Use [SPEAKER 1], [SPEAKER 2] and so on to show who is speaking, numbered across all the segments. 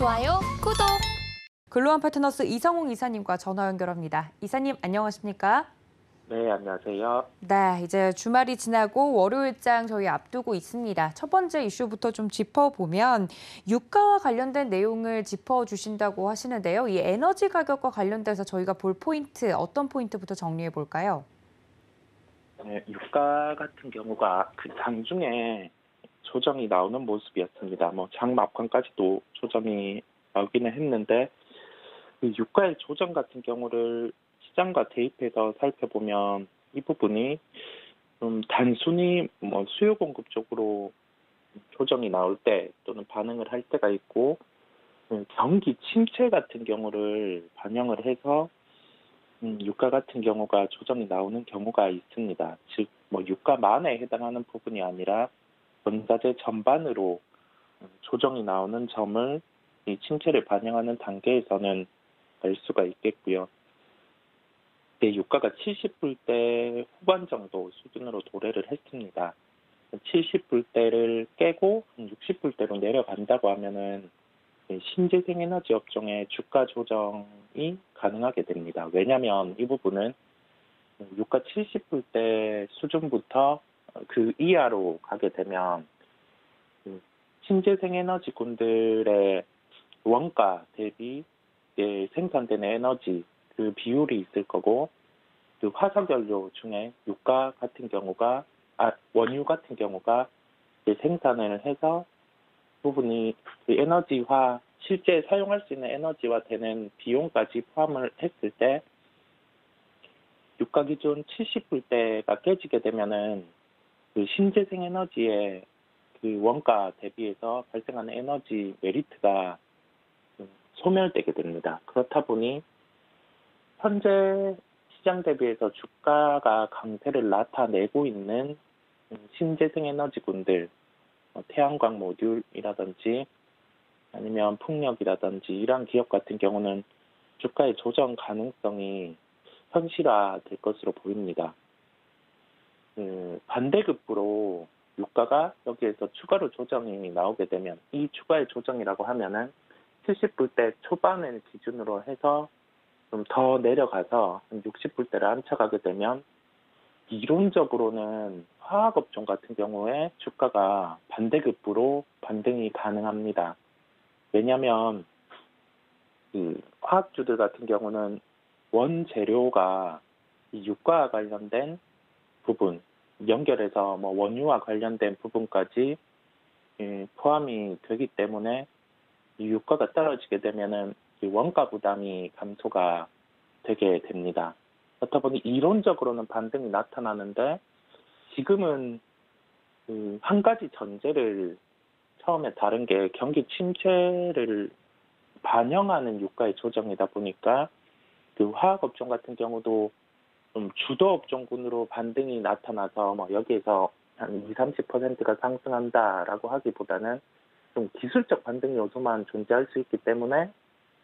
[SPEAKER 1] 좋아요, 구독!
[SPEAKER 2] 글로원 파트너스 이성웅 이사님과 전화 연결합니다. 이사님 안녕하십니까?
[SPEAKER 3] 네, 안녕하세요.
[SPEAKER 2] 네, 이제 주말이 지나고 월요일장 저희 앞두고 있습니다. 첫 번째 이슈부터 좀 짚어보면 유가와 관련된 내용을 짚어주신다고 하시는데요. 이 에너지 가격과 관련돼서 저희가 볼 포인트, 어떤 포인트부터 정리해 볼까요?
[SPEAKER 3] 네, 유가 같은 경우가 그 장중에 조정이 나오는 모습이었습니다. 장 막판까지도 조정이 나오기는 했는데, 그 유가의 조정 같은 경우를 시장과 대입해서 살펴보면 이 부분이 좀 단순히 수요 공급 쪽으로 조정이 나올 때 또는 반응을 할 때가 있고, 경기 침체 같은 경우를 반영을 해서 유가 같은 경우가 조정이 나오는 경우가 있습니다. 즉, 유가만에 해당하는 부분이 아니라 원자재 전반으로 조정이 나오는 점을 이 침체를 반영하는 단계에서는 알 수가 있겠고요. 유가가 70불대 후반 정도 수준으로 도래를 했습니다. 70불대를 깨고 60불대로 내려간다고 하면은 신재생 에너지 업종의 주가 조정이 가능하게 됩니다. 왜냐하면 이 부분은 유가 70불대 수준부터 그 이하로 가게 되면 신재생 에너지군들의 원가 대비 생산되는 에너지 그 비율이 있을 거고, 그 화석연료 중에 유가 같은 경우가 원유 같은 경우가 생산을 해서 부분이 그 에너지화, 실제 사용할 수 있는 에너지화 되는 비용까지 포함을 했을 때 유가 기준 70불대가 깨지게 되면은 그 신재생 에너지의 그 원가 대비해서 발생하는 에너지 메리트가 소멸되게 됩니다. 그렇다 보니 현재 시장 대비해서 주가가 강세를 나타내고 있는 신재생 에너지군들, 태양광 모듈이라든지 아니면 풍력이라든지 이러한 기업 같은 경우는 주가의 조정 가능성이 현실화될 것으로 보입니다. 반대급부로 유가가 여기에서 추가로 조정이 나오게 되면, 이 추가의 조정이라고 하면은 70불대 초반을 기준으로 해서 좀 더 내려가서 60불대를 안쳐가게 되면 이론적으로는 화학업종 같은 경우에 주가가 반대급부로 반등이 가능합니다. 왜냐하면 그 화학주들 같은 경우는 원재료가 이 유가와 관련된 부분, 연결해서 원유와 관련된 부분까지 포함이 되기 때문에 이 유가가 떨어지게 되면은 이 원가 부담이 감소가 되게 됩니다. 그렇다 보니 이론적으로는 반등이 나타나는데, 지금은 한 가지 전제를 처음에 다른 게 경기 침체를 반영하는 유가의 조정이다 보니까 그 화학업종 같은 경우도 좀 주도 업종군으로 반등이 나타나서 여기에서 한 20, 30%가 상승한다라고 하기보다는 좀 기술적 반등 요소만 존재할 수 있기 때문에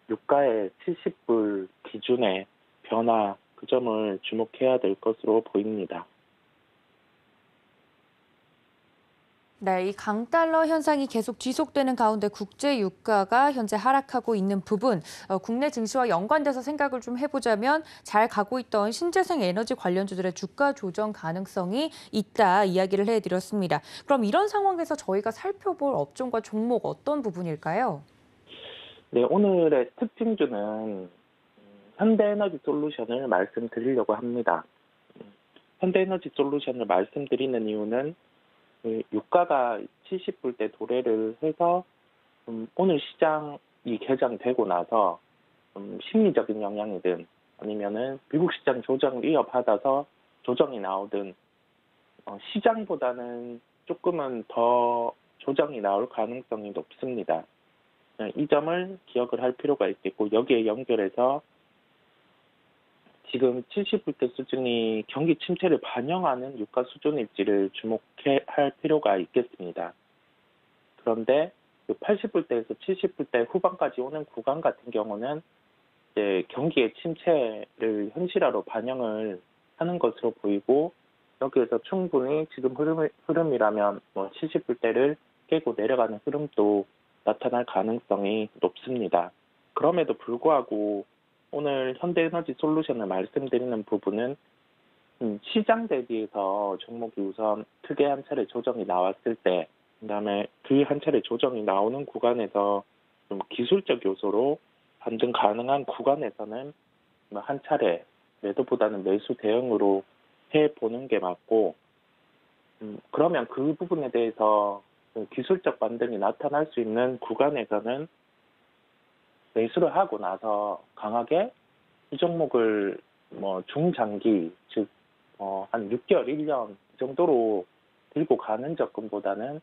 [SPEAKER 3] 유가의 70불 기준의 변화, 그 점을 주목해야 될 것으로 보입니다.
[SPEAKER 2] 네, 이 강달러 현상이 계속 지속되는 가운데 국제 유가가 현재 하락하고 있는 부분, 국내 증시와 연관돼서 생각을 좀 해보자면 잘 가고 있던 신재생 에너지 관련주들의 주가 조정 가능성이 있다 이야기를 해드렸습니다. 그럼 이런 상황에서 저희가 살펴볼 업종과 종목 어떤 부분일까요?
[SPEAKER 3] 네, 오늘의 특징주는 현대에너지솔루션을 말씀드리려고 합니다. 현대에너지솔루션을 말씀드리는 이유는 유가가 70불대 도래를 해서 오늘 시장이 개장되고 나서 심리적인 영향이든 아니면은 미국 시장 조정 위협받아서 조정이 나오든 시장보다는 조금은 더 조정이 나올 가능성이 높습니다. 이 점을 기억을 할 필요가 있겠고, 여기에 연결해서 지금 70불대 수준이 경기 침체를 반영하는 유가 수준일지를 주목해야 할 필요가 있겠습니다. 그런데 80불대에서 70불대 후반까지 오는 구간 같은 경우는 이제 경기의 침체를 현실화로 반영을 하는 것으로 보이고, 여기에서 충분히 지금 흐름이라면 70불대를 깨고 내려가는 흐름도 나타날 가능성이 높습니다. 그럼에도 불구하고 오늘 현대에너지솔루션을 말씀드리는 부분은 시장 대비해서 종목이 우선 크게 한 차례 조정이 나왔을 때, 그다음에 그 한 차례 조정이 나오는 구간에서 좀 기술적 요소로 반등 가능한 구간에서는 한 차례 매도보다는 매수 대응으로 해보는 게 맞고, 그러면 그 부분에 대해서 기술적 반등이 나타날 수 있는 구간에서는 매수를 하고 나서 강하게 이 종목을 중장기, 즉 한 6개월, 1년 정도로 들고 가는 접근보다는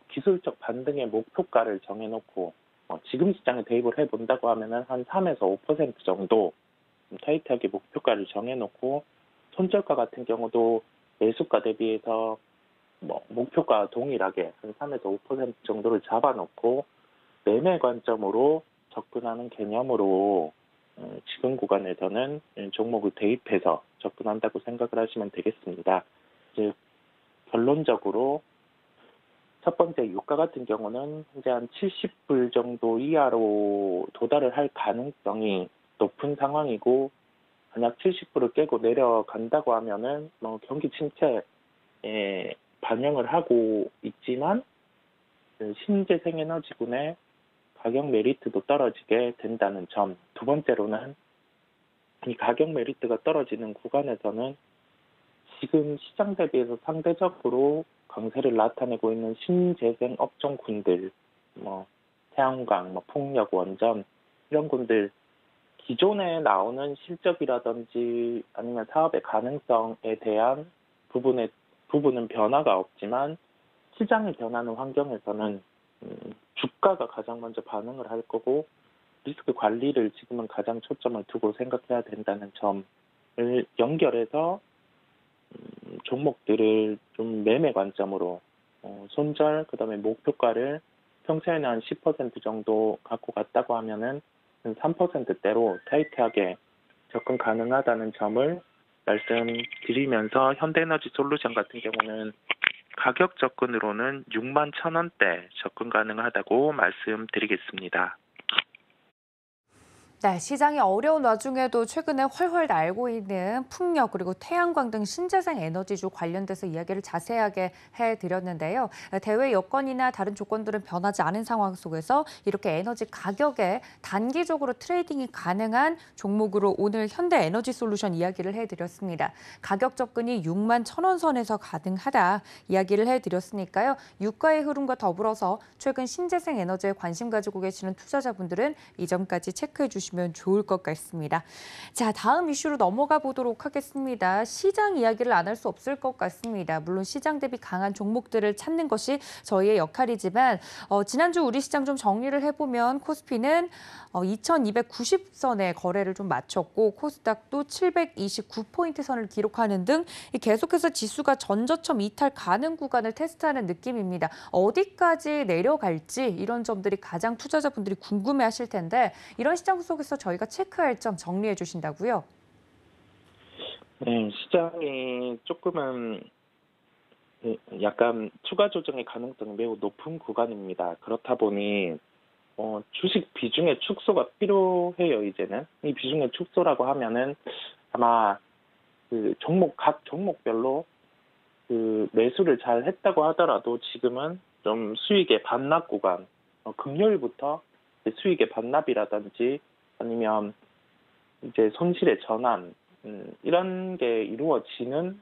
[SPEAKER 3] 기술적 반등의 목표가를 정해놓고 지금 시장에 대입을 해본다고 하면은 한 3에서 5% 정도 타이트하게 목표가를 정해놓고, 손절가 같은 경우도 매수가 대비해서 목표가 동일하게 한 3에서 5% 정도를 잡아놓고 매매 관점으로 접근하는 개념으로 지금 구간에서는 종목을 대입해서 접근한다고 생각을 하시면 되겠습니다. 즉 결론적으로 첫 번째 유가 같은 경우는 현재 한 70불 정도 이하로 도달을 할 가능성이 높은 상황이고, 만약 70불을 깨고 내려간다고 하면은 경기 침체에 반영을 하고 있지만 신재생에너지군의 가격 메리트도 떨어지게 된다는 점. 두 번째로는 이 가격 메리트가 떨어지는 구간에서는 지금 시장 대비해서 상대적으로 강세를 나타내고 있는 신재생 업종군들, 태양광, 폭력, 원전 이런 군들 기존에 나오는 실적이라든지 아니면 사업의 가능성에 대한 부분은 변화가 없지만 시장이 변하는 환경에서는 주가가 가장 먼저 반응을 할 거고, 리스크 관리를 지금은 가장 초점을 두고 생각해야 된다는 점을 연결해서 종목들을 좀 매매 관점으로 손절, 그다음에 목표가를 평소에는 한 10% 정도 갖고 갔다고 하면은 3%대로 타이트하게 접근 가능하다는 점을 말씀드리면서, 현대에너지솔루션 같은 경우는 가격 접근으로는 6만 1,000원대 접근 가능하다고 말씀드리겠습니다.
[SPEAKER 2] 네, 시장이 어려운 와중에도 최근에 훨훨 날고 있는 풍력 그리고 태양광 등 신재생 에너지주 관련돼서 이야기를 자세하게 해드렸는데요. 대외 여건이나 다른 조건들은 변하지 않은 상황 속에서 이렇게 에너지 가격에 단기적으로 트레이딩이 가능한 종목으로 오늘 현대에너지솔루션 이야기를 해드렸습니다. 가격 접근이 6만 1,000원 선에서 가능하다 이야기를 해드렸으니까요. 유가의 흐름과 더불어서 최근 신재생 에너지에 관심 가지고 계시는 투자자분들은 이 점까지 체크해 주시면 좋을 것 같습니다. 자, 다음 이슈로 넘어가 보도록 하겠습니다. 시장 이야기를 안 할 수 없을 것 같습니다. 물론 시장 대비 강한 종목들을 찾는 것이 저희의 역할이지만 지난주 우리 시장 좀 정리를 해보면 코스피는 2290선에 거래를 좀 마쳤고 코스닥도 729포인트 선을 기록하는 등 계속해서 지수가 전저점 이탈 가능 구간을 테스트하는 느낌입니다. 어디까지 내려갈지 이런 점들이 가장 투자자분들이 궁금해하실 텐데 이런 시장 속에서 저희가 체크할 점 정리해 주신다고요?
[SPEAKER 3] 네, 시장이 조금은 약간 추가 조정의 가능성이 매우 높은 구간입니다. 그렇다 보니 주식 비중의 축소가 필요해요. 이제는 이 비중의 축소라고 하면은 아마 각 종목별로 매수를 잘 했다고 하더라도 지금은 좀 수익의 반납 구간, 금요일부터 수익의 반납이라든지 아니면 이제 손실의 전환, 이런 게 이루어지는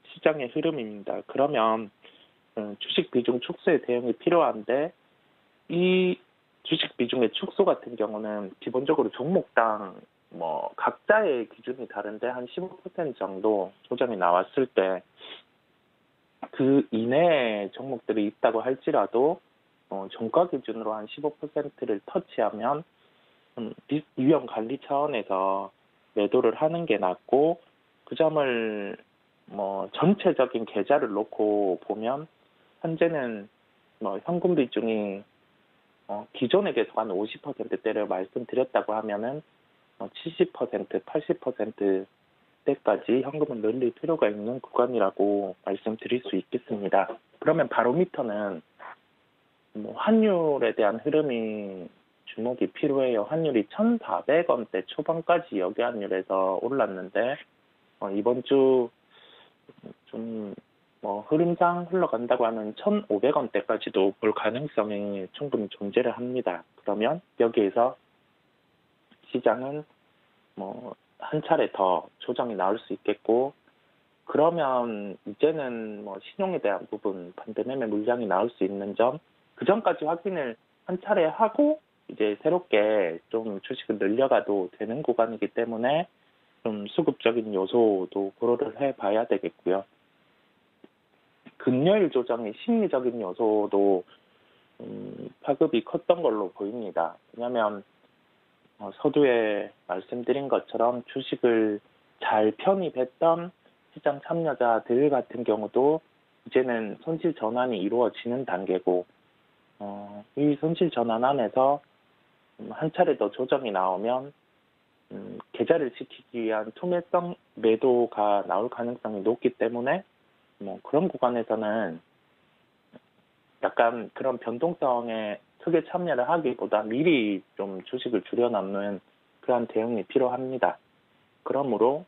[SPEAKER 3] 시장의 흐름입니다. 그러면 주식 비중 축소에 대응이 필요한데, 이 주식 비중의 축소 같은 경우는 기본적으로 종목당 각자의 기준이 다른데 한 15% 정도 조정이 나왔을 때 그 이내에 종목들이 있다고 할지라도 종가 기준으로 한 15%를 터치하면 위험 관리 차원에서 매도를 하는 게 낫고, 그 점을 전체적인 계좌를 놓고 보면 현재는 현금 비중이 기존에 계속 한 50%대를 말씀드렸다고 하면은 70%, 80%대까지 현금을 늘릴 필요가 있는 구간이라고 말씀드릴 수 있겠습니다. 그러면 바로미터는 뭐 환율에 대한 흐름이 주목이 필요해요. 환율이 1,400원대 초반까지 여기 환율에서 올랐는데 이번 주 좀 뭐 흐름상 흘러간다고 하면 1,500원대까지도 볼 가능성이 충분히 존재를 합니다. 그러면 여기에서 시장은 뭐 한 차례 더 조정이 나올 수 있겠고, 그러면 이제는 뭐 신용에 대한 부분 반대 매매 물량이 나올 수 있는 점, 그 전까지 확인을 한 차례 하고 이제 새롭게 좀 주식을 늘려가도 되는 구간이기 때문에 좀 수급적인 요소도 고려를 해봐야 되겠고요. 금요일 조정의 심리적인 요소도 파급이 컸던 걸로 보입니다. 왜냐하면 서두에 말씀드린 것처럼 주식을 잘 편입했던 시장 참여자들 같은 경우도 이제는 손실 전환이 이루어지는 단계고, 이 손실 전환 안에서 한 차례 더 조정이 나오면 계좌를 지키기 위한 투매성 매도가 나올 가능성이 높기 때문에 뭐 그런 구간에서는 약간 그런 변동성에 크게 참여를 하기보다 미리 좀 주식을 줄여놓는 그런 대응이 필요합니다. 그러므로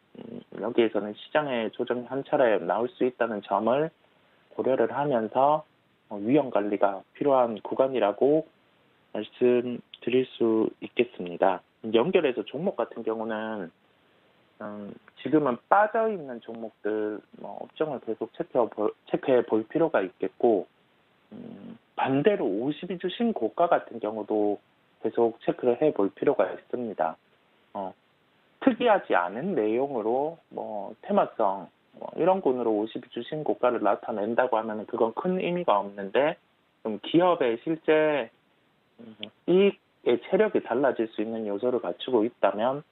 [SPEAKER 3] 여기에서는 시장의 조정이 한 차례 나올 수 있다는 점을 고려를 하면서 위험 관리가 필요한 구간이라고 말씀드릴 수 있겠습니다. 연결해서 종목 같은 경우는 지금은 빠져 있는 종목들 업종을 계속 체크해 볼 필요가 있겠고, 반대로 52주 신고가 같은 경우도 계속 체크를 해 볼 필요가 있습니다. 특이하지 않은 내용으로 테마성 이런 군으로 52주 신고가를 나타낸다고 하면 그건 큰 의미가 없는데, 좀 기업의 실제 이익의 체력이 달라질 수 있는 요소를 갖추고 있다면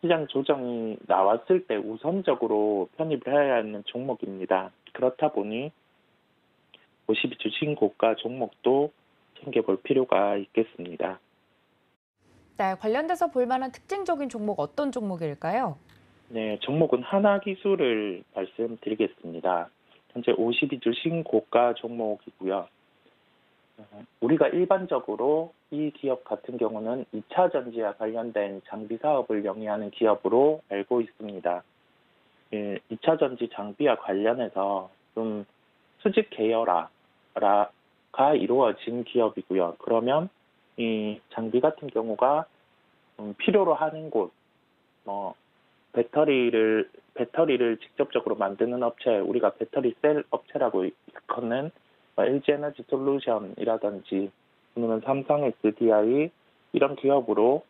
[SPEAKER 3] 시장 조정이 나왔을 때 우선적으로 편입을 해야 하는 종목입니다. 그렇다 보니 52주 신고가 종목도 챙겨볼 필요가 있겠습니다.
[SPEAKER 2] 네, 관련돼서 볼 만한 특징적인 종목 어떤 종목일까요?
[SPEAKER 3] 네, 종목은 하나기술을 말씀드리겠습니다. 현재 52주 신고가 종목이고요. 우리가 일반적으로 이 기업 같은 경우는 2차 전지와 관련된 장비 사업을 영위하는 기업으로 알고 있습니다. 2차 전지 장비와 관련해서 좀 수직 계열화가 이루어진 기업이고요. 그러면 이 장비 같은 경우가 필요로 하는 곳, 배터리를 직접적으로 만드는 업체, 우리가 배터리 셀 업체라고 일컫는 LG 에너지 솔루션이라든지 또는 삼성 SDI 이런 기업으로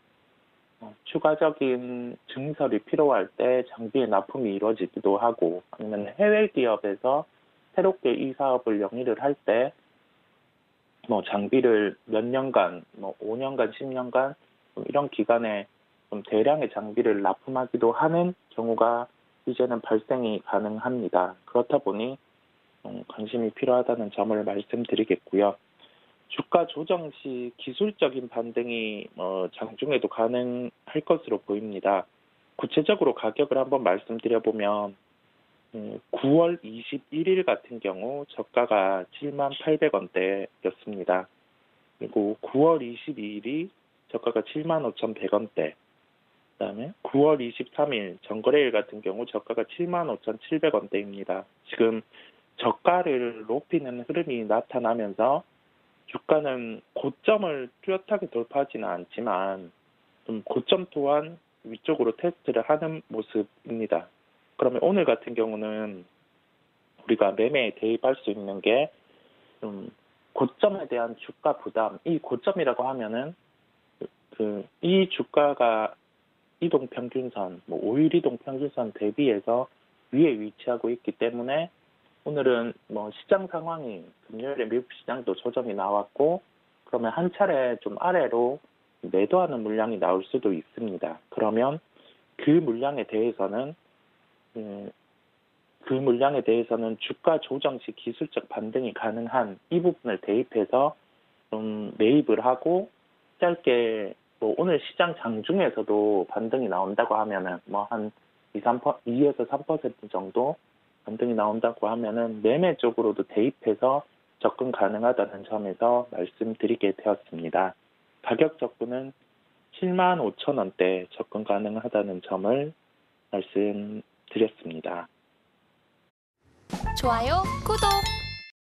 [SPEAKER 3] 추가적인 증설이 필요할 때 장비의 납품이 이루어지기도 하고, 아니면 해외 기업에서 새롭게 이 사업을 영위를 할 때 장비를 몇 년간, 5년간, 10년간 이런 기간에 좀 대량의 장비를 납품하기도 하는 경우가 이제는 발생이 가능합니다. 그렇다 보니 관심이 필요하다는 점을 말씀드리겠고요. 주가 조정 시 기술적인 반등이 장중에도 가능할 것으로 보입니다. 구체적으로 가격을 한번 말씀드려보면 9월 21일 같은 경우 저가가 78,000원대였습니다. 그리고 9월 22일이 저가가 75,100원대, 그다음에 9월 23일 전거래일 같은 경우 저가가 75,700원대입니다. 지금 저가를 높이는 흐름이 나타나면서 주가는 고점을 뚜렷하게 돌파하지는 않지만 좀 고점 또한 위쪽으로 테스트를 하는 모습입니다. 그러면 오늘 같은 경우는 우리가 매매에 대입할 수 있는 게 좀 고점에 대한 주가 부담, 이 고점이라고 하면은 이 주가가 이동평균선, 5일 이동평균선 대비해서 위에 위치하고 있기 때문에 오늘은 시장 상황이 금요일에 미국 시장도 조정이 나왔고, 그러면 한 차례 좀 아래로 매도하는 물량이 나올 수도 있습니다. 그러면 그 물량에 대해서는 주가 조정 시 기술적 반등이 가능한 이 부분을 대입해서 좀 매입을 하고, 짧게 오늘 시장 장중에서도 반등이 나온다고 하면은 한 2에서 3% 정도 반등이 나온다고 하면은 매매 쪽으로도 대입해서 접근 가능하다는 점에서 말씀드리게 되었습니다. 가격 접근은 7만 5천 원대 접근 가능하다는 점을 말씀드렸습니다.
[SPEAKER 1] 좋아요, 구독!